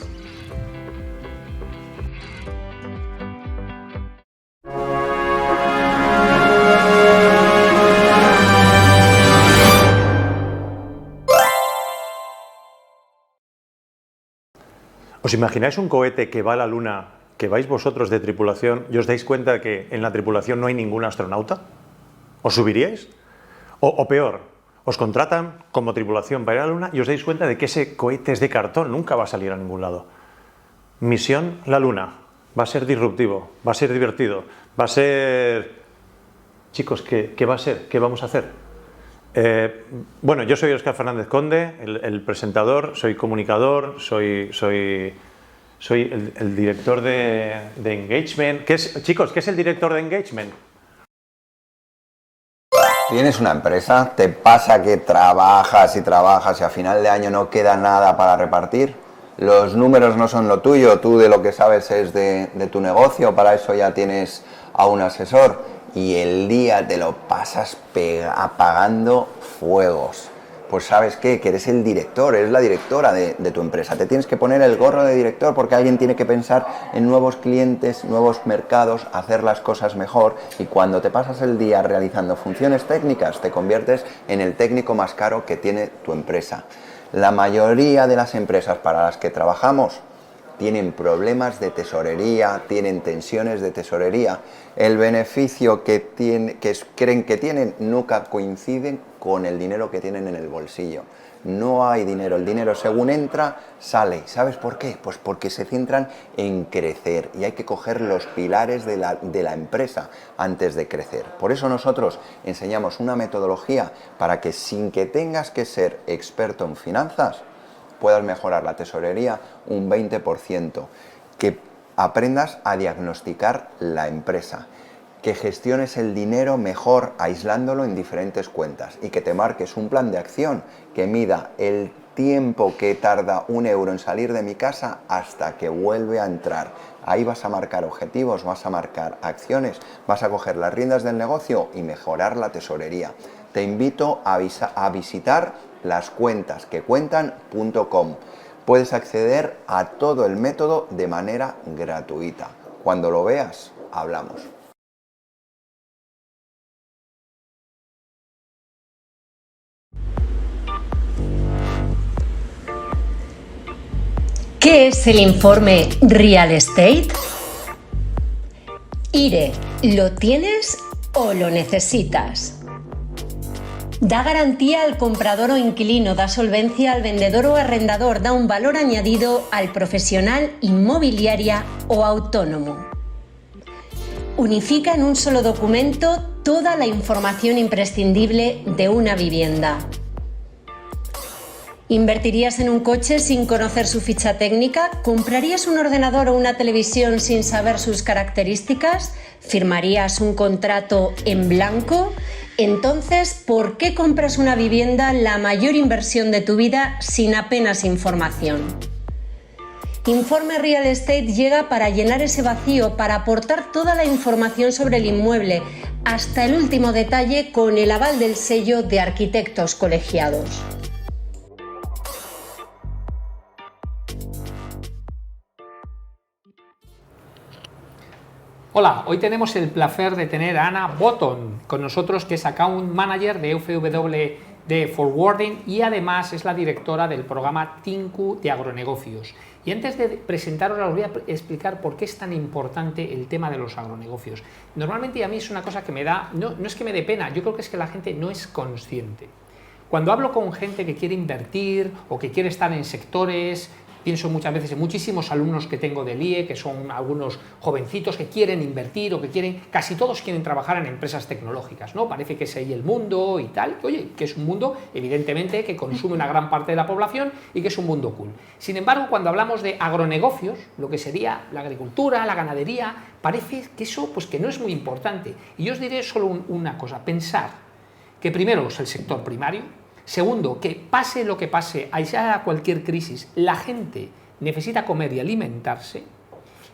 ¿Os imagináis un cohete que va a la Luna, que vais vosotros de tripulación y os dais cuenta que en la tripulación no hay ningún astronauta? ¿Os subiríais? O peor, os contratan como tripulación para ir a la Luna y os dais cuenta de que ese cohete es de cartón, nunca va a salir a ningún lado. Misión la Luna. Va a ser disruptivo, va a ser divertido, va a ser... Chicos, ¿qué va a ser? ¿Qué vamos a hacer? Bueno, yo soy Óscar Fernández Conde, el presentador, soy comunicador, soy el director de Engagement. Chicos, ¿qué es el director de Engagement? Tienes una empresa, te pasa que trabajas y trabajas y a final de año no queda nada para repartir. Los números no son lo tuyo, tú de lo que sabes es de tu negocio, para eso ya tienes a un asesor. Y el día te lo pasas apagando fuegos. Pues ¿sabes qué? Que eres el director, eres la directora de tu empresa. Te tienes que poner el gorro de director porque alguien tiene que pensar en nuevos clientes, nuevos mercados, hacer las cosas mejor. Y cuando te pasas el día realizando funciones técnicas, te conviertes en el técnico más caro que tiene tu empresa. La mayoría de las empresas para las que trabajamos tienen problemas de tesorería, tienen tensiones de tesorería. El beneficio que creen que tienen nunca coincide con el dinero que tienen en el bolsillo. No hay dinero, el dinero según entra, sale. ¿Sabes por qué? Pues porque se centran en crecer y hay que coger los pilares de la empresa antes de crecer. Por eso nosotros enseñamos una metodología para que sin que tengas que ser experto en finanzas, puedas mejorar la tesorería un 20%, que aprendas a diagnosticar la empresa, que gestiones el dinero mejor aislándolo en diferentes cuentas y que te marques un plan de acción que mida el tiempo que tarda un euro en salir de mi casa hasta que vuelve a entrar. Ahí vas a marcar objetivos, vas a marcar acciones, vas a coger las riendas del negocio y mejorar la tesorería. Te invito a visitar las cuentas que cuentan.com. Puedes acceder a todo el método de manera gratuita. Cuando lo veas, hablamos. ¿Qué es el informe Real Estate? IRE, ¿lo tienes o lo necesitas? Da garantía al comprador o inquilino, da solvencia al vendedor o arrendador, da un valor añadido al profesional, inmobiliaria o autónomo. Unifica en un solo documento toda la información imprescindible de una vivienda. ¿Invertirías en un coche sin conocer su ficha técnica? ¿Comprarías un ordenador o una televisión sin saber sus características? ¿Firmarías un contrato en blanco? Entonces, ¿por qué compras una vivienda, la mayor inversión de tu vida, sin apenas información? Informe Real Estate llega para llenar ese vacío, para aportar toda la información sobre el inmueble, hasta el último detalle, con el aval del sello de arquitectos colegiados. Hola, hoy tenemos el placer de tener a Ana Botton con nosotros, que es Account Manager de UFW de Forwarding y además es la directora del programa Tinku de agronegocios. Y antes de presentaros, os voy a explicar por qué es tan importante el tema de los agronegocios. Normalmente, y a mí es una cosa que me da, no es que me dé pena, yo creo que es que la gente no es consciente. Cuando hablo con gente que quiere invertir o que quiere estar en sectores pienso muchas veces en muchísimos alumnos que tengo del IE, que son algunos jovencitos que quieren invertir o que quieren, casi todos quieren trabajar en empresas tecnológicas, ¿no? Parece que es ahí el mundo y tal. Oye, que es un mundo, evidentemente, que consume una gran parte de la población y que es un mundo cool. Sin embargo, cuando hablamos de agronegocios, lo que sería la agricultura, la ganadería, parece que eso, pues que no es muy importante. Y yo os diré solo una cosa, pensar que primero es el sector primario. Segundo, que pase lo que pase, haya cualquier crisis, la gente necesita comer y alimentarse,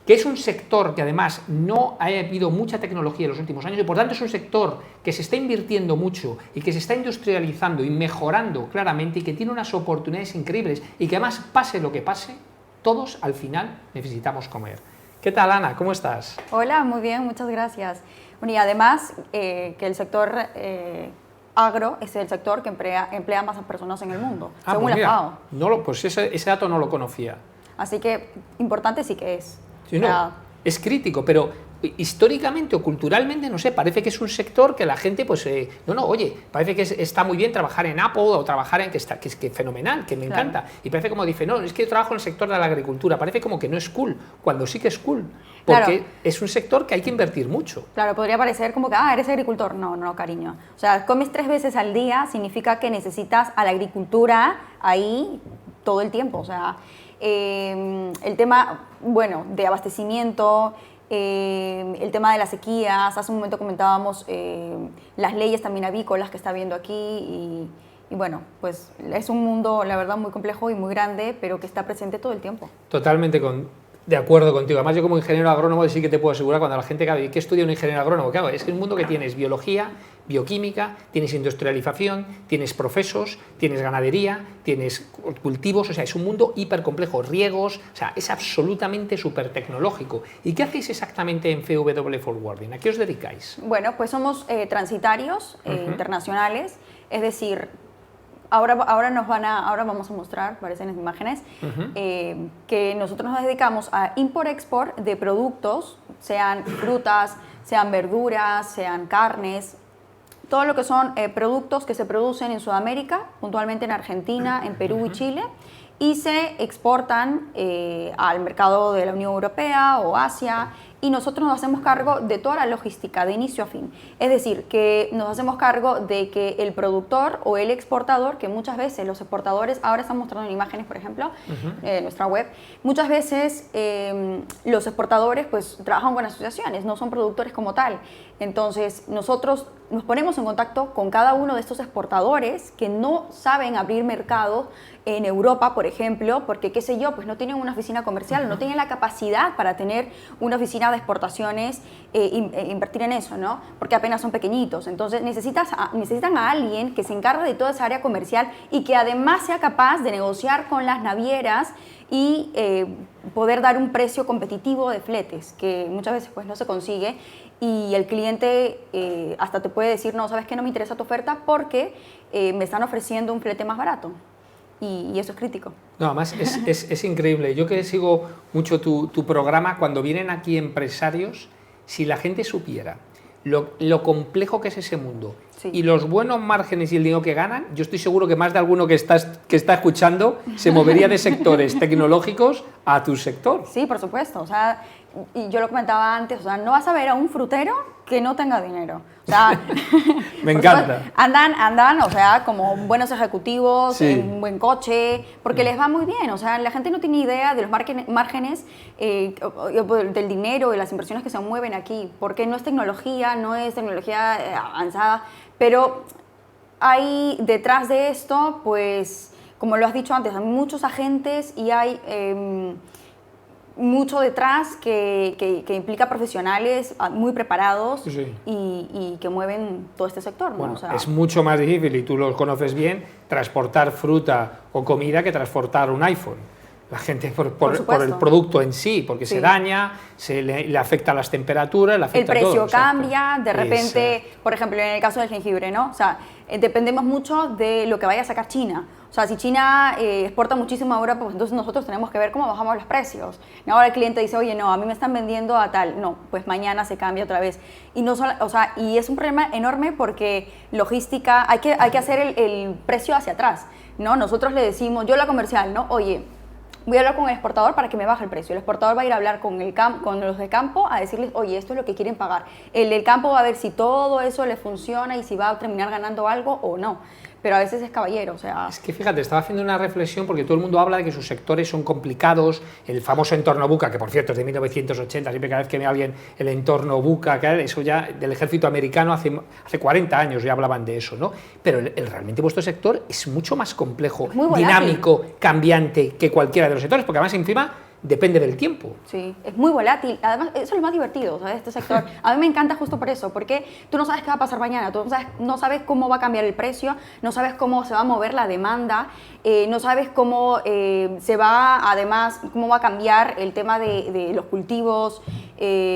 que es un sector que además no ha habido mucha tecnología en los últimos años y por tanto es un sector que se está invirtiendo mucho y que se está industrializando y mejorando claramente y que tiene unas oportunidades increíbles y que además pase lo que pase, todos al final necesitamos comer. ¿Qué tal, Ana? ¿Cómo estás? Hola, muy bien, muchas gracias. Bueno, y además que el sector agro es el sector que emplea más personas en el mundo, según pues la mira, FAO. Pues ese dato no lo conocía. Así que importante sí que es. Sí, no, es crítico, pero históricamente o culturalmente, no sé, parece que es un sector que la gente, pues, oye, parece que está muy bien trabajar en Apple o trabajar en, que es fenomenal, que me encanta. Y parece como dice, no, es que yo trabajo en el sector de la agricultura, parece como que no es cool, cuando sí que es cool, porque es un sector que hay que invertir mucho. Claro, podría parecer como que, eres agricultor. No, no, cariño. O sea, comes 3 veces al día, significa que necesitas a la agricultura ahí todo el tiempo. O sea, el tema, bueno, de abastecimiento, el tema de las sequías, hace un momento comentábamos las leyes también avícolas que está viendo aquí y bueno, pues es un mundo, la verdad, muy complejo y muy grande, pero que está presente todo el tiempo. Totalmente de acuerdo contigo. Además, yo como ingeniero agrónomo sí que te puedo asegurar cuando la gente cabe, ¿qué estudia un ingeniero agrónomo? Claro, es que es un mundo que tienes biología, bioquímica, tienes industrialización, tienes procesos, tienes ganadería, tienes cultivos, o sea, es un mundo hipercomplejo, riegos, o sea, es absolutamente súper tecnológico. ¿Y qué hacéis exactamente en FW Forwarding? ¿A qué os dedicáis? Bueno, pues somos transitarios internacionales, es decir, ahora vamos a mostrar, parecen las imágenes, que nosotros nos dedicamos a import-export de productos, sean frutas, sean verduras, sean carnes, todo lo que son productos que se producen en Sudamérica, puntualmente en Argentina, en Perú y Chile, y se exportan al mercado de la Unión Europea o Asia, y nosotros nos hacemos cargo de toda la logística de inicio a fin. Es decir, que nos hacemos cargo de que el productor o el exportador, que muchas veces los exportadores, ahora están mostrando en imágenes, por ejemplo, en nuestra web, muchas veces los exportadores pues trabajan con asociaciones, no son productores como tal. Entonces, nosotros nos ponemos en contacto con cada uno de estos exportadores que no saben abrir mercados en Europa, por ejemplo, porque, qué sé yo, pues no tienen una oficina comercial, no tienen la capacidad para tener una oficina de exportaciones e invertir en eso, ¿no? Porque apenas son pequeñitos. Entonces, necesitan a alguien que se encargue de toda esa área comercial y que además sea capaz de negociar con las navieras y poder dar un precio competitivo de fletes, que muchas veces pues no se consigue, y el cliente hasta te puede decir, no, ¿sabes qué? No me interesa tu oferta porque me están ofreciendo un flete más barato. Y eso es crítico. No, además es increíble. Yo que sigo mucho tu programa, cuando vienen aquí empresarios, si la gente supiera lo complejo que es ese mundo y los buenos márgenes y el dinero que ganan, yo estoy seguro que más de alguno que está escuchando se movería de sectores tecnológicos a tu sector. Sí, por supuesto. O sea, y yo lo comentaba antes, o sea, no vas a ver a un frutero que no tenga dinero. O sea, me encanta. Supuesto, andan, o sea, como buenos ejecutivos, en un buen coche, porque les va muy bien. O sea, la gente no tiene idea de los márgenes del dinero y las inversiones que se mueven aquí, porque no es tecnología avanzada, pero hay detrás de esto, pues, como lo has dicho antes, hay muchos agentes y hay mucho detrás que implica profesionales muy preparados y que mueven todo este sector, ¿no? Bueno, o sea, es mucho más difícil, y tú lo conoces bien, transportar fruta o comida que transportar un iPhone. La gente por el producto en sí, porque se daña, le afecta las temperaturas, le afecta el precio todo, cambia, de repente, por ejemplo, en el caso del jengibre, ¿no? O sea, dependemos mucho de lo que vaya a sacar China. O sea, si China exporta muchísimo a Europa, pues entonces nosotros tenemos que ver cómo bajamos los precios. Y ahora el cliente dice, oye, no, a mí me están vendiendo a tal. No, pues mañana se cambia otra vez. Y, y es un problema enorme porque logística, hay que hacer el precio hacia atrás, ¿no? Nosotros le decimos, yo la comercial, ¿no? Oye, voy a hablar con el exportador para que me baje el precio. El exportador va a ir a hablar con los de campo a decirles, oye, esto es lo que quieren pagar. El del campo va a ver si todo eso le funciona y si va a terminar ganando algo o no. Pero a veces es caballero, o sea... Es que fíjate, estaba haciendo una reflexión porque todo el mundo habla de que sus sectores son complicados, el famoso entorno buca, que por cierto es de 1980, siempre cada vez que ve a alguien el entorno buca, eso ya del ejército americano hace 40 años ya hablaban de eso, ¿no? Pero realmente vuestro sector es mucho más complejo, dinámico, cambiante que cualquiera de los sectores, porque además encima depende del tiempo. Sí, es muy volátil. Además, eso es lo más divertido, ¿sabes? Este sector. A mí me encanta justo por eso, porque tú no sabes qué va a pasar mañana, tú no sabes cómo va a cambiar el precio, no sabes cómo se va a mover la demanda, no sabes cómo cómo va a cambiar el tema de los cultivos,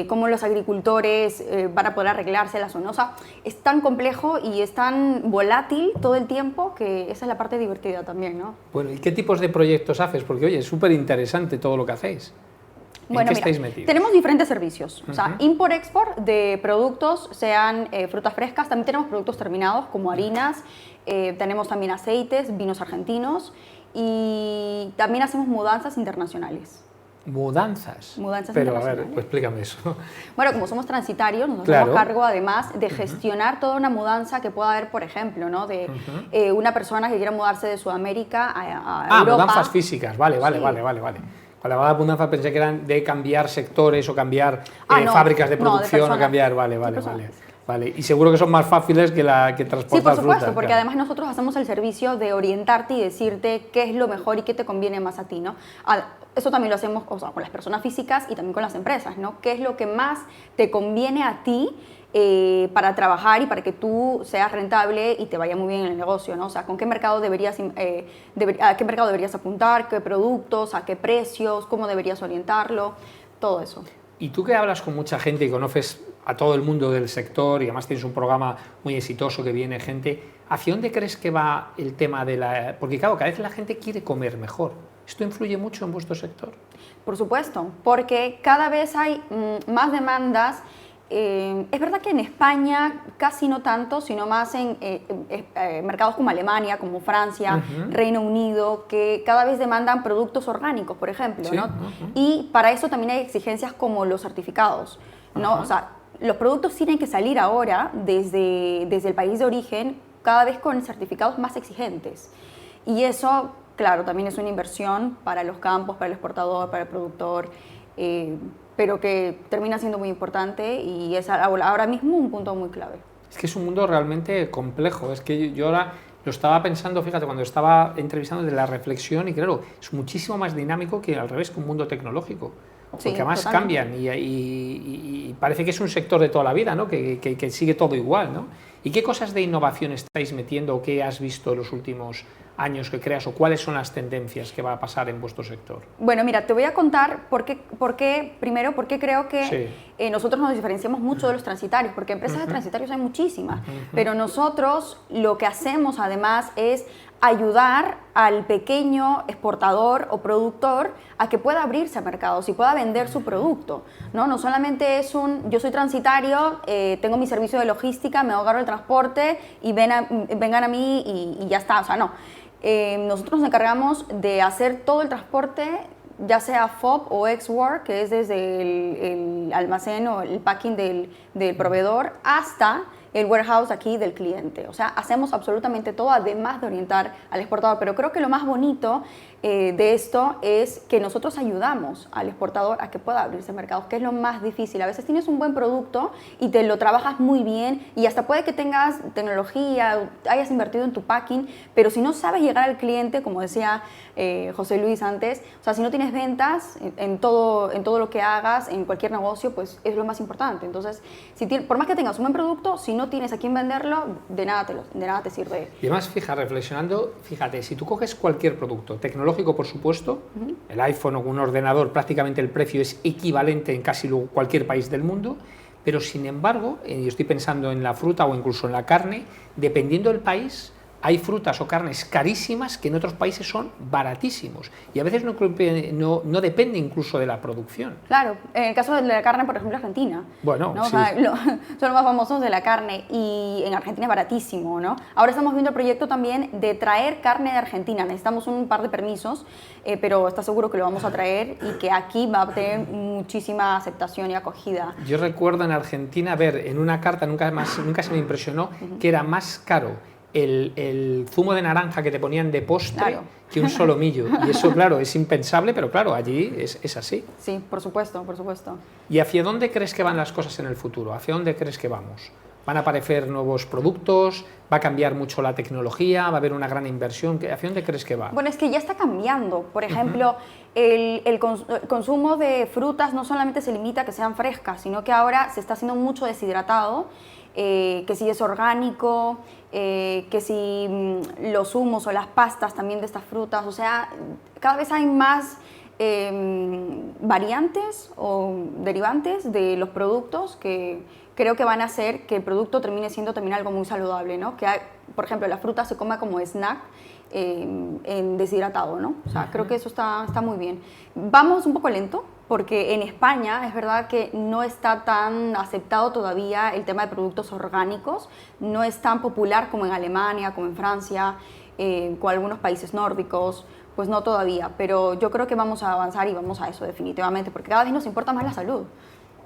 cómo los agricultores van a poder arreglárselas o no. O sea, es tan complejo y es tan volátil todo el tiempo que esa es la parte divertida también, ¿no? Bueno, ¿y qué tipos de proyectos haces? Porque, oye, es súper interesante todo lo que hacéis. Bueno, ¿En qué estáis metidos? Tenemos diferentes servicios, o sea, import-export de productos, sean frutas frescas, también tenemos productos terminados como harinas, tenemos también aceites, vinos argentinos y también hacemos mudanzas internacionales. Mudanzas. Mudanzas Pero a internacionales. ver, pues explícame eso. Bueno, como somos transitarios, nos Claro. hacemos cargo además de gestionar toda una mudanza que pueda haber, por ejemplo, ¿no? De una persona que quiera mudarse de Sudamérica a Europa. Mudanzas físicas, vale. Cuando hablaba de mudanza pensé que eran de cambiar sectores o cambiar no, fábricas de no, de producción o personas. cambiar, vale. Y seguro que son más fáciles que transportar Sí, por supuesto, frutas, porque claro. además nosotros hacemos el servicio de orientarte y decirte qué es lo mejor y qué te conviene más a ti, ¿no? Eso también lo hacemos, o sea, con las personas físicas y también con las empresas, ¿no? ¿Qué es lo que más te conviene a ti para trabajar y para que tú seas rentable y te vaya muy bien en el negocio, ¿no? O sea, ¿con qué mercado a qué mercado deberías apuntar, qué productos, a qué precios, cómo deberías orientarlo, todo eso. Y tú que hablas con mucha gente y conoces a todo el mundo del sector y además tienes un programa muy exitoso que viene gente, ¿hacia dónde crees que va el tema de la...? Porque claro, cada vez la gente quiere comer mejor. ¿Esto influye mucho en vuestro sector? Por supuesto, porque cada vez hay más demandas. Es verdad que en España casi no tanto, sino más en mercados como Alemania, como Francia, Reino Unido, que cada vez demandan productos orgánicos, por ejemplo, Sí, ¿no? Y para eso también hay exigencias como los certificados, ¿no? O sea, los productos tienen que salir ahora desde el país de origen cada vez con certificados más exigentes. Y eso, claro, también es una inversión para los campos, para el exportador, para el productor, pero que termina siendo muy importante y es ahora mismo un punto muy clave. Es que es un mundo realmente complejo. Es que yo ahora lo estaba pensando, fíjate, cuando estaba entrevistando de la reflexión y claro, es muchísimo más dinámico que al revés, que un mundo tecnológico. Porque Sí, además totalmente. cambian y parece que es un sector de toda la vida, ¿no? Que sigue todo igual, ¿no? ¿Y qué cosas de innovación estáis metiendo o qué has visto en los últimos años que creas o cuáles son las tendencias que va a pasar en vuestro sector? Bueno, mira, te voy a contar por qué creo que Sí. nosotros nos diferenciamos mucho de los transitarios, porque empresas de transitarios hay muchísimas, pero nosotros lo que hacemos además es ayudar al pequeño exportador o productor a que pueda abrirse a mercados y pueda vender su producto, ¿no? No solamente es yo soy transitario, tengo mi servicio de logística, me agarro el transporte y vengan a mí y ya está, o sea, no. Nosotros nos encargamos de hacer todo el transporte, ya sea FOB o ex-work, que es desde el almacén o el packing del proveedor hasta el warehouse aquí del cliente. O sea, hacemos absolutamente todo, además de orientar al exportador. Pero creo que lo más bonito de esto es que nosotros ayudamos al exportador a que pueda abrirse mercados, que es lo más difícil. A veces tienes un buen producto y te lo trabajas muy bien y hasta puede que tengas tecnología, hayas invertido en tu packing, pero si no sabes llegar al cliente, como decía José Luis antes, o sea, si no tienes ventas en todo lo que hagas, en cualquier negocio, pues es lo más importante. Entonces, por más que tengas un buen producto, si no tienes a quién venderlo, de nada te sirve. Y además, reflexionando, fíjate, si tú coges cualquier producto, tecnológico por supuesto, el iPhone o un ordenador, prácticamente el precio es equivalente en casi cualquier país del mundo, pero sin embargo, yo estoy pensando en la fruta o incluso en la carne, dependiendo del país, hay frutas o carnes carísimas que en otros países son baratísimos y a veces no depende incluso de la producción. Claro, en el caso de la carne, por ejemplo, Argentina. Bueno, ¿no? sí. O sea, son los más famosos de la carne y en Argentina es baratísimo, ¿no? Ahora estamos viendo el proyecto también de traer carne de Argentina. Necesitamos un par de permisos, pero está seguro que lo vamos a traer y que aquí va a tener muchísima aceptación y acogida. Yo recuerdo en Argentina ver en una carta, nunca se me impresionó, que era más caro el zumo de naranja que te ponían de postre que un solomillo. Y eso, claro, es impensable, pero claro, allí es así. Sí, por supuesto, por supuesto. ¿Y hacia dónde crees que van las cosas en el futuro? ¿Hacia dónde crees que vamos? ¿Van a aparecer nuevos productos? ¿Va a cambiar mucho la tecnología? ¿Va a haber una gran inversión? ¿Hacia dónde crees que va? Bueno, es que ya está cambiando. Por ejemplo, el consumo de frutas no solamente se limita a que sean frescas, sino que ahora se está haciendo mucho deshidratado, que si es orgánico, que si los zumos o las pastas también de estas frutas, o sea, cada vez hay más variantes o derivantes de los productos que creo que van a hacer que el producto termine siendo también algo muy saludable, ¿no? Que, por ejemplo, la fruta se coma como snack en deshidratado, ¿no? O sea, creo que eso está muy bien. Vamos un poco lento, porque en España es verdad que no está tan aceptado todavía el tema de productos orgánicos, no es tan popular como en Alemania, como en Francia, con algunos países nórdicos, pues no todavía, pero yo creo que vamos a avanzar y vamos a eso definitivamente, porque cada vez nos importa más la salud.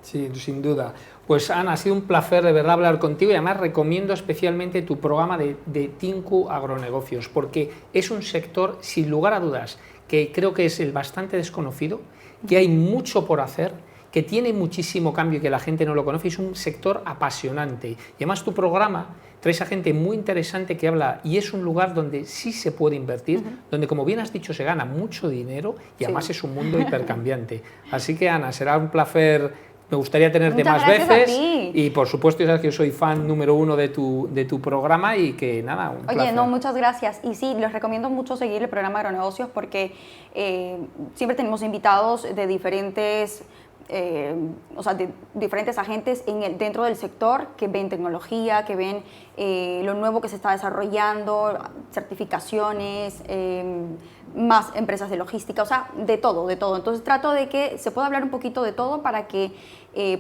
Sí, sin duda. Pues Ana, ha sido un placer de verdad hablar contigo y además recomiendo especialmente tu programa de Tinku Agronegocios, porque es un sector, sin lugar a dudas, que creo que es el bastante desconocido, que hay mucho por hacer, que tiene muchísimo cambio y que la gente no lo conoce, es un sector apasionante. Y además tu programa traes a gente muy interesante que habla y es un lugar donde sí se puede invertir, donde como bien has dicho se gana mucho dinero y además es un mundo hipercambiante. Así que Ana, será un placer. Me gustaría tenerte Muchas más gracias veces a ti. y por supuesto ya sabes que yo soy fan número 1 de tu programa y que nada, un placer. Oye, no, muchas gracias. Y sí, les recomiendo mucho seguir el programa Agronegocios porque siempre tenemos invitados de diferentes, de diferentes agentes dentro del sector que ven tecnología, que ven lo nuevo que se está desarrollando, certificaciones, más empresas de logística, o sea, de todo, de todo. Entonces trato de que se pueda hablar un poquito de todo para que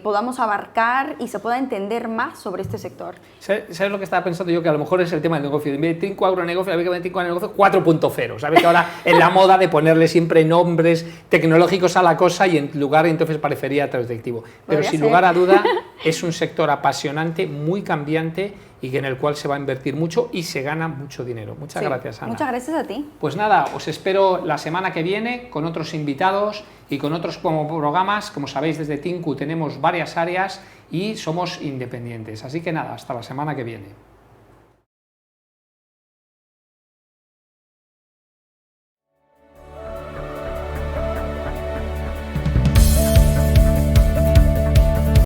podamos abarcar y se pueda entender más sobre este sector. ¿Sabes lo que estaba pensando yo? Que a lo mejor es el tema del negocio. En vez de Tinku Agronegocio, habría que poner Tinku Agronegocio 4.0. ¿Sabes? Que ahora en la moda de ponerle siempre nombres tecnológicos a la cosa y en lugar entonces parecería atractivo. Pero sin lugar a duda es un sector apasionante, muy cambiante y que en el cual se va a invertir mucho y se gana mucho dinero. Muchas gracias, Ana. Muchas gracias a ti. Pues nada, os espero la semana que viene con otros invitados y con otros programas. Como sabéis, desde Tinku tenemos varias áreas y somos independientes. Así que nada, hasta la semana que viene.